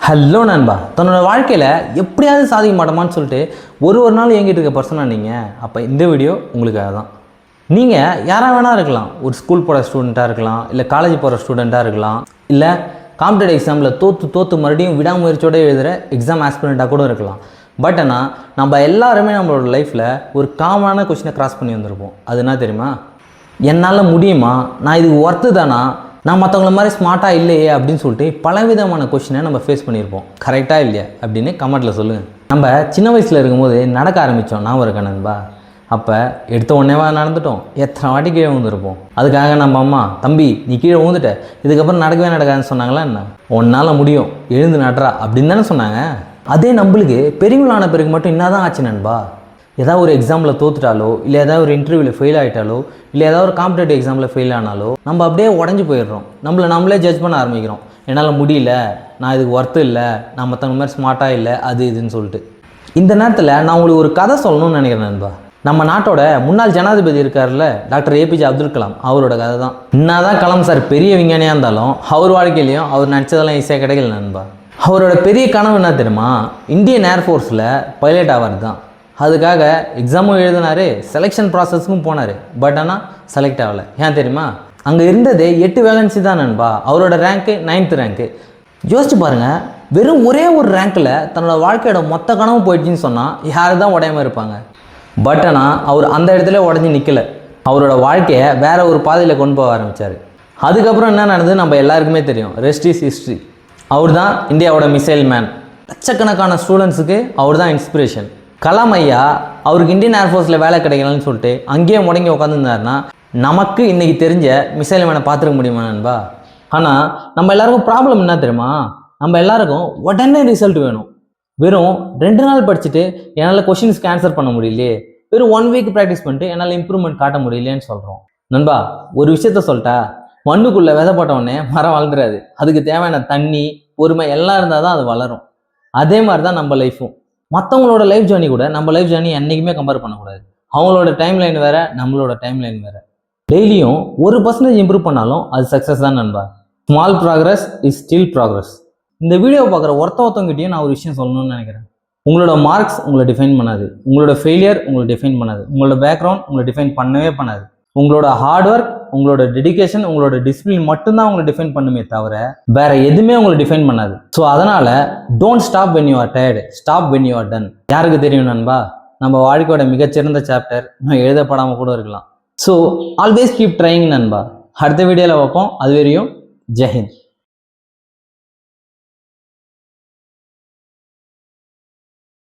Hello நண்பா, தன்னோட வாழ்க்கையில் எப்படியாவது சாதிக்க மாட்டோமான்னு சொல்லிட்டு ஒரு நாள் இயங்கிட்டு இருக்க பர்சனாக நீங்கள். அப்போ இந்த வீடியோ உங்களுக்காக தான். நீங்கள் யாராக வேணால் இருக்கலாம். ஒரு ஸ்கூல் போகிற ஸ்டூடெண்ட்டாக இருக்கலாம், இல்லை காலேஜ் போகிற ஸ்டூடெண்ட்டாக இருக்கலாம், இல்லை காம்படிட்டிவ் எக்ஸாமில் தோற்று மறுபடியும் விடாமுயற்சியோடு எழுதுகிற எக்ஸாம் ஆஸ்பிரண்ட்டாக கூட இருக்கலாம். பட் ஆனால் நம்ம எல்லாருமே நம்மளோட லைஃப்பில் ஒரு காமனான கொஸ்டினை கிராஸ் பண்ணி வந்திருப்போம். அது என்ன தெரியுமா? என்னால் முடியுமா? நான் இதுக்கு ஒர்த்து தானா? நான் மற்றவங்கள மாதிரி ஸ்மார்ட்டாக இல்லையே அப்படின்னு சொல்லிட்டு பலவிதமான கொஷினை நம்ம ஃபேஸ் பண்ணியிருப்போம். கரெக்டாக இல்லையா அப்படின்னு கமெண்ட்டில் சொல்லுங்கள். நம்ம சின்ன வயசில் இருக்கும்போது நடக்க ஆரம்பித்தோம். நான் ஒரு நண்பா, அப்போ எடுத்த உடனேவா நடந்துட்டோம். எத்தனை வாட்டி கீழே விழுந்துருப்போம். அதுக்காக நம்ம அம்மா, தம்பி நீ கீழே விழுந்துட்ட, இதுக்கப்புறம் நடக்கவே நடக்காதுன்னு சொன்னாங்களா என்ன? உன்னால் முடியும், எழுந்து நடுறா அப்படின்னு தானே சொன்னாங்க. அதே நம்மளுக்கு பெரியவங்களான பிறகு மட்டும் என்ன தான் ஆச்சு நண்பா? ஏதாவது ஒரு எக்ஸாமில் தோத்துட்டாலோ, இல்லை ஏதாவது ஒரு இன்டர்வியூவில் ஃபெயில் ஆகிட்டாலோ, இல்லை ஏதாவது ஒரு காம்படிட்டிவ் எக்ஸாமில் ஃபெயில் ஆனாலோ நம்ம அப்படியே உடஞ்சி போயிடுறோம். நம்மளே ஜட்ஜ் பண்ண ஆரம்பிக்கிறோம். என்னால் முடியல, நான் இதுக்கு ஒர்த்து இல்லை, நான் மற்றவங்க மாதிரி ஸ்மார்ட்டாக இல்லை, அது இதுன்னு சொல்லிட்டு. இந்த நேரத்தில் நான் உங்களுக்கு ஒரு கதை சொல்லணும்னு நினைக்கிறேன் நண்பா. நம்ம நாட்டோட முன்னாள் ஜனாதிபதி இருக்கார்ல, டாக்டர் ஏபிஜே அப்துல் கலாம், அவரோட கதை தான். என்னதான் கலாம் சார் பெரிய விஞ்ஞானியாக இருந்தாலும் அவர் வாழ்க்கையிலையும் அவர் நினச்சதெல்லாம் ஈஸியாக கிடைக்கல நண்பா. அவரோட பெரிய கனவு என்ன தெரியுமா? இந்தியன் ஏர்ஃபோர்ஸில் பைலட் ஆகிறது தான். அதுக்காக எக்ஸாமும் எழுதினார், செலெக்ஷன் ப்ராசஸ்க்கும் போனார். பட் ஆனால் செலக்ட் ஆகலை. ஏன் தெரியுமா? அங்கே இருந்தது 8 வேகன்சி தான் நண்பா. அவரோட ரேங்க்கு 9th ரேங்க்கு. யோசிச்சு பாருங்கள், வெறும் ஒரே ஒரு ரேங்க்கில் தன்னோட வாழ்க்கையோட மொத்த கனவு போயிடுச்சின்னு சொன்னால் யார் தான் உடையாமல் இருப்பாங்க? பட் ஆனால் அவர் அந்த இடத்துல உடஞ்சி நிற்கலை. அவரோட வாழ்க்கையை வேற ஒரு பாதையில் கொண்டு போக ஆரம்பித்தார். அதுக்கப்புறம் என்ன நடந்தது நம்ம எல்லாருக்குமே தெரியும். Rest is history. அவர் தான் இந்தியாவோட மிசைல் மேன். லட்சக்கணக்கான ஸ்டூடெண்ட்ஸுக்கு அவர் தான் இன்ஸ்பிரேஷன். கலாம் ஐயா அவருக்கு இந்தியன் ஏர்ஃபோர்ஸில் வேலை கிடைக்கலன்னு சொல்லிட்டு அங்கேயே முடங்கி உட்காந்துருந்தாருன்னா நமக்கு இன்றைக்கி தெரிஞ்ச மிசைல் மேனை பார்த்துருக்க முடியுமா நண்பா? ஆனால் நம்ம எல்லாருக்கும் ப்ராப்ளம் என்ன தெரியுமா? நம்ம எல்லாருக்கும் உடனே ரிசல்ட் வேணும். வெறும் 2 நாள் படிச்சுட்டு என்னால் கொஷின்ஸ்க்கு ஆன்சர் பண்ண முடியலையே, வெறும் 1 வீக் ப்ராக்டிஸ் பண்ணிட்டு என்னால் இம்ப்ரூவ்மெண்ட் காட்ட முடியலேன்னு சொல்கிறோம். நண்பா, ஒரு விஷயத்த சொல்லிட்டா, மண்ணுக்குள்ளே விதை போட்டவுடனே மரம் வளர்ந்துடாது. அதுக்கு தேவையான தண்ணி, பொறுமை எல்லாம் இருந்தால் தான் அது வளரும். அதே மாதிரி தான் நம்ம லைஃப்பும். மற்றவங்களோட லைஃப் ஜேர்னி கூட நம்ம லைஃப் ஜேர்னி என்றைக்குமே கம்பேர் பண்ணக்கூடாது. அவங்களோட டைம் லைன் வேறு, நம்மளோட டைம் லைன் வேறு. டெய்லியும் 1% இம்ப்ரூவ் பண்ணாலும் அது சக்ஸஸ் தான் நண்பா. Small progress is still progress. இந்த வீடியோ பார்க்குற ஒருத்தவங்கிட்டையும் நான் ஒரு விஷயம் சொல்லணும்னு நினைக்கிறேன். உங்களோட மார்க்ஸ் உங்களை டிஃபைன் பண்ணாது. உங்களோட ஃபெயிலியர் உங்களை டிஃபைன் பண்ணாது. உங்களோட பேக்ரவுண்ட் உங்களை டிஃபைன் பண்ணவே பண்ணாது. உங்களோட ஹார்ட் ஒர்க், உங்களோட டெடிகேஷன், உங்களோட டிசிப்ளின் மட்டும்தான் உங்களை டிஃபைன் பண்ணுமே தவிர வேற எதுவுமே உங்களை டிஃபைன் பண்ணாது. ஸோ அதனால don't stop when you are tired, stop when you are done. யாருக்கு தெரியும் நண்பா, நம்ம வாழ்க்கையோட மிகச்சிறந்த சாப்டர் இன்னும் எழுதப்படாமல் கூட இருக்கலாம். ஸோ ஆல்வேஸ் கீப் ட்ரைங் நண்பா. அடுத்த வீடியோவில் வைப்போம். அது வரையும் ஜெய் ஹிந்த்.